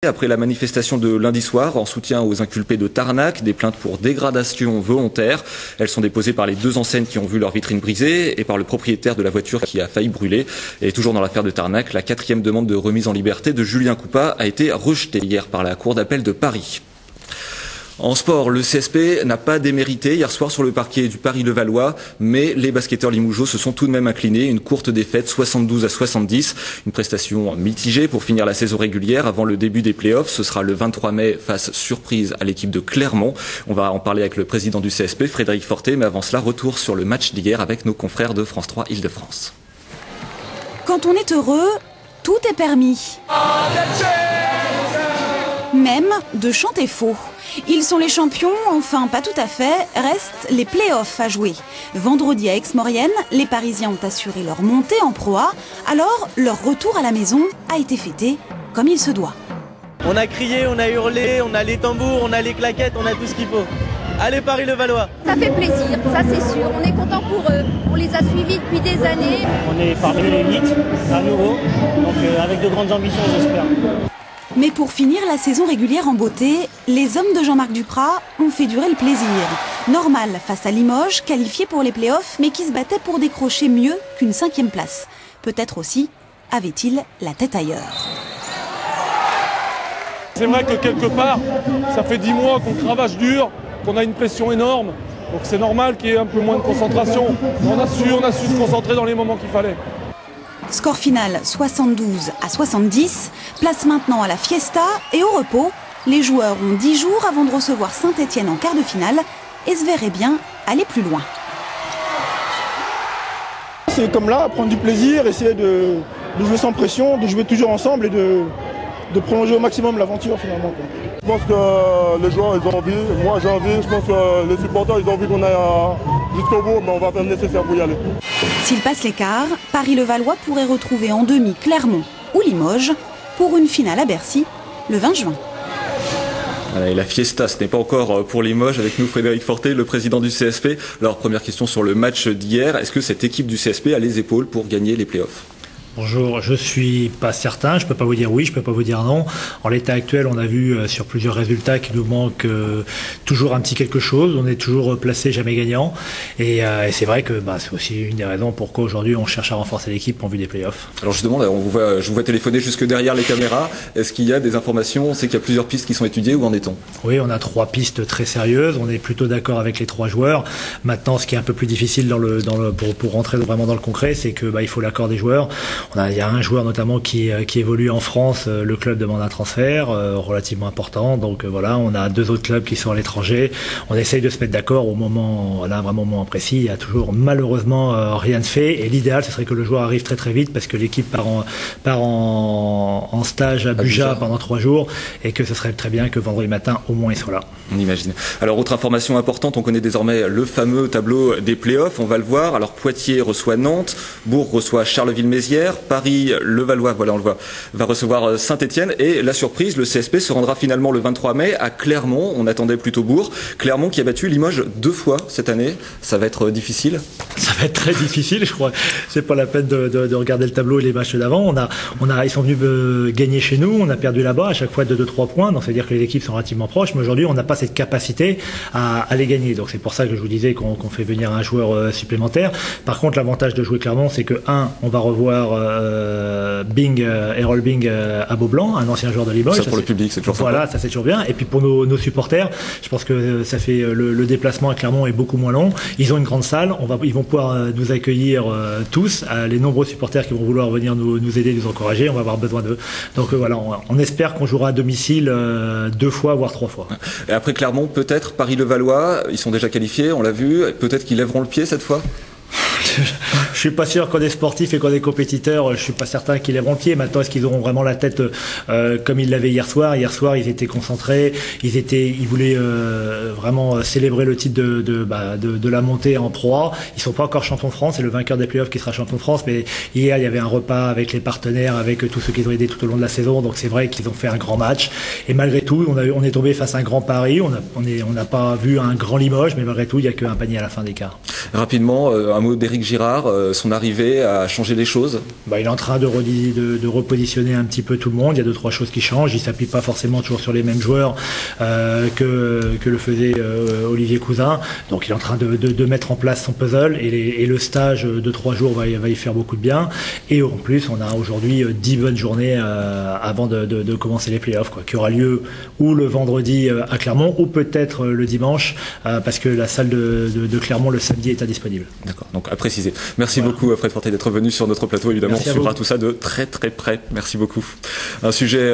Après la manifestation de lundi soir en soutien aux inculpés de Tarnac, des plaintes pour dégradation volontaire. Elles sont déposées par les deux enseignes qui ont vu leur vitrine brisée et par le propriétaire de la voiture qui a failli brûler. Et toujours dans l'affaire de Tarnac, la 4e demande de remise en liberté de Julien Coupat a été rejetée hier par la Cour d'appel de Paris. En sport, le CSP n'a pas démérité hier soir sur le parquet du Paris-Levallois, mais les basketteurs limougeaux se sont tout de même inclinés. Une courte défaite, 72-70. Une prestation mitigée pour finir la saison régulière avant le début des playoffs. Ce sera le 23 mai face surprise à l'équipe de Clermont. On va en parler avec le président du CSP, Frédéric Fortet, mais avant cela, retour sur le match d'hier avec nos confrères de France 3 Île-de-France. Quand on est heureux, tout est permis. Même de chanter faux. Ils sont les champions, enfin pas tout à fait, restent les play-offs à jouer. Vendredi à Aix-Maurienne, les Parisiens ont assuré leur montée en Pro A, alors leur retour à la maison a été fêté comme il se doit. On a crié, on a hurlé, on a les tambours, on a les claquettes, on a tout ce qu'il faut. Allez Paris-Levallois. Ça fait plaisir, ça c'est sûr, on est content pour eux, on les a suivis depuis des années. On est parmi les 8 à nouveau, donc avec de grandes ambitions j'espère. Mais pour finir la saison régulière en beauté, les hommes de Jean-Marc Duprat ont fait durer le plaisir. Normal face à Limoges, qualifié pour les playoffs, mais qui se battait pour décrocher mieux qu'une 5e place. Peut-être aussi avait-il la tête ailleurs. C'est vrai que quelque part, ça fait 10 mois qu'on cravache dur, qu'on a une pression énorme. Donc c'est normal qu'il y ait un peu moins de concentration. On a su se concentrer dans les moments qu'il fallait. Score final 72-70, place maintenant à la fiesta et au repos. Les joueurs ont 10 jours avant de recevoir Saint-Etienne en quart de finale et se verraient bien aller plus loin. C'est comme là, prendre du plaisir, essayer de jouer sans pression, de jouer toujours ensemble et de prolonger au maximum l'aventure finalement. Je pense que les joueurs ils ont envie, moi j'ai envie, je pense que les supporters ils ont envie qu'on aille jusqu'au bout, mais on va faire le nécessaire pour y aller. S'il passe l'écart, Paris-Levallois pourrait retrouver en demi Clermont ou Limoges pour une finale à Bercy le 20 juin. Et la fiesta, ce n'est pas encore pour Limoges. Avec nous, Frédéric Fortet, le président du CSP. Alors, première question sur le match d'hier. Est-ce que cette équipe du CSP a les épaules pour gagner les playoffs ? Bonjour, je suis pas certain, je peux pas vous dire oui, je peux pas vous dire non. En l'état actuel, on a vu sur plusieurs résultats qu'il nous manque toujours un petit quelque chose. On est toujours placé jamais gagnant. Et c'est vrai que c'est aussi une des raisons pourquoi aujourd'hui on cherche à renforcer l'équipe en vue des playoffs. Alors justement, là, je vous vois téléphoner jusque derrière les caméras. Est-ce qu'il y a des informations ? On sait qu'il y a plusieurs pistes qui sont étudiées. Où en est-on ? Oui, on a 3 pistes très sérieuses. On est plutôt d'accord avec les 3 joueurs. Maintenant, ce qui est un peu plus difficile pour rentrer vraiment dans le concret, c'est que il faut l'accord des joueurs. Il y a un joueur notamment qui évolue en France, le club demande un transfert relativement important, donc voilà, on a 2 autres clubs qui sont à l'étranger, on essaye de se mettre d'accord au moment précis, il y a toujours malheureusement rien de fait, et l'idéal ce serait que le joueur arrive très très vite parce que l'équipe part en stage à Buja pendant 3 jours, et que ce serait très bien que vendredi matin au moins il soit là. On imagine. Alors autre information importante, on connaît désormais le fameux tableau des playoffs, on va le voir. Alors Poitiers reçoit Nantes, Bourg reçoit Charleville-Mézières, Paris-Levallois, voilà on le voit, va recevoir Saint-Etienne, et la surprise, le CSP se rendra finalement le 23 mai à Clermont. On attendait plutôt Bourg. Clermont qui a battu Limoges 2 fois cette année. Ça va être difficile ? Ça va être très difficile, je crois. C'est pas la peine de regarder le tableau et les matchs d'avant. Ils sont venus gagner chez nous, on a perdu là-bas à chaque fois de 2-3 points, donc c'est-à-dire que les équipes sont relativement proches, mais aujourd'hui on n'a pas cette capacité à les gagner. Donc c'est pour ça que je vous disais qu'on fait venir un joueur supplémentaire. Par contre, l'avantage de jouer Clermont, c'est que on va revoir Errol Bing à Beaublanc, un ancien joueur de Limoges. Ça pour le public, c'est toujours sympa. Voilà, ça c'est toujours bien. Et puis pour nos supporters, je pense que ça fait le déplacement à Clermont est beaucoup moins long. Ils ont une grande salle, ils vont pouvoir nous accueillir tous, les nombreux supporters qui vont vouloir venir nous aider, nous encourager, on va avoir besoin d'eux. Donc voilà, on espère qu'on jouera à domicile 2 fois, voire 3 fois. Et après Clermont, peut-être Paris-Levallois, ils sont déjà qualifiés, on l'a vu, peut-être qu'ils lèveront le pied cette fois ? Je suis pas sûr qu'on est sportif et qu'on est compétiteur. Je suis pas certain qu'ils lèveront le pied. Maintenant, est-ce qu'ils auront vraiment la tête comme ils l'avaient hier soir ? Hier soir, ils étaient concentrés. Ils voulaient vraiment célébrer le titre de la montée en Pro A. Ils sont pas encore champions de France. C'est le vainqueur des playoffs qui sera champion de France. Mais hier, il y avait un repas avec les partenaires, avec tous ceux qui ont aidé tout au long de la saison. Donc c'est vrai qu'ils ont fait un grand match. Et malgré tout, on est tombé face à un grand Paris. On n'a pas vu un grand Limoges, mais malgré tout, il y a qu'un panier à la fin d'écart. Rapidement, un mot d'Éric Girard, son arrivée a changé les choses? Il est en train de repositionner un petit peu tout le monde. Il y a 2-3 choses qui changent. Il s'appuie pas forcément toujours sur les mêmes joueurs que le faisait Olivier Cousin. Donc il est en train de mettre en place son puzzle et le stage de 3 jours va y faire beaucoup de bien. Et en plus, on a aujourd'hui 10 bonnes journées avant de commencer les playoffs, qui aura lieu ou le vendredi à Clermont ou peut-être le dimanche parce que la salle de Clermont le samedi est indisponible. D'accord, donc à préciser. Merci beaucoup Fred Fortet d'être venu sur notre plateau. Évidemment, on suivra tout ça de très très près. Merci beaucoup. Un sujet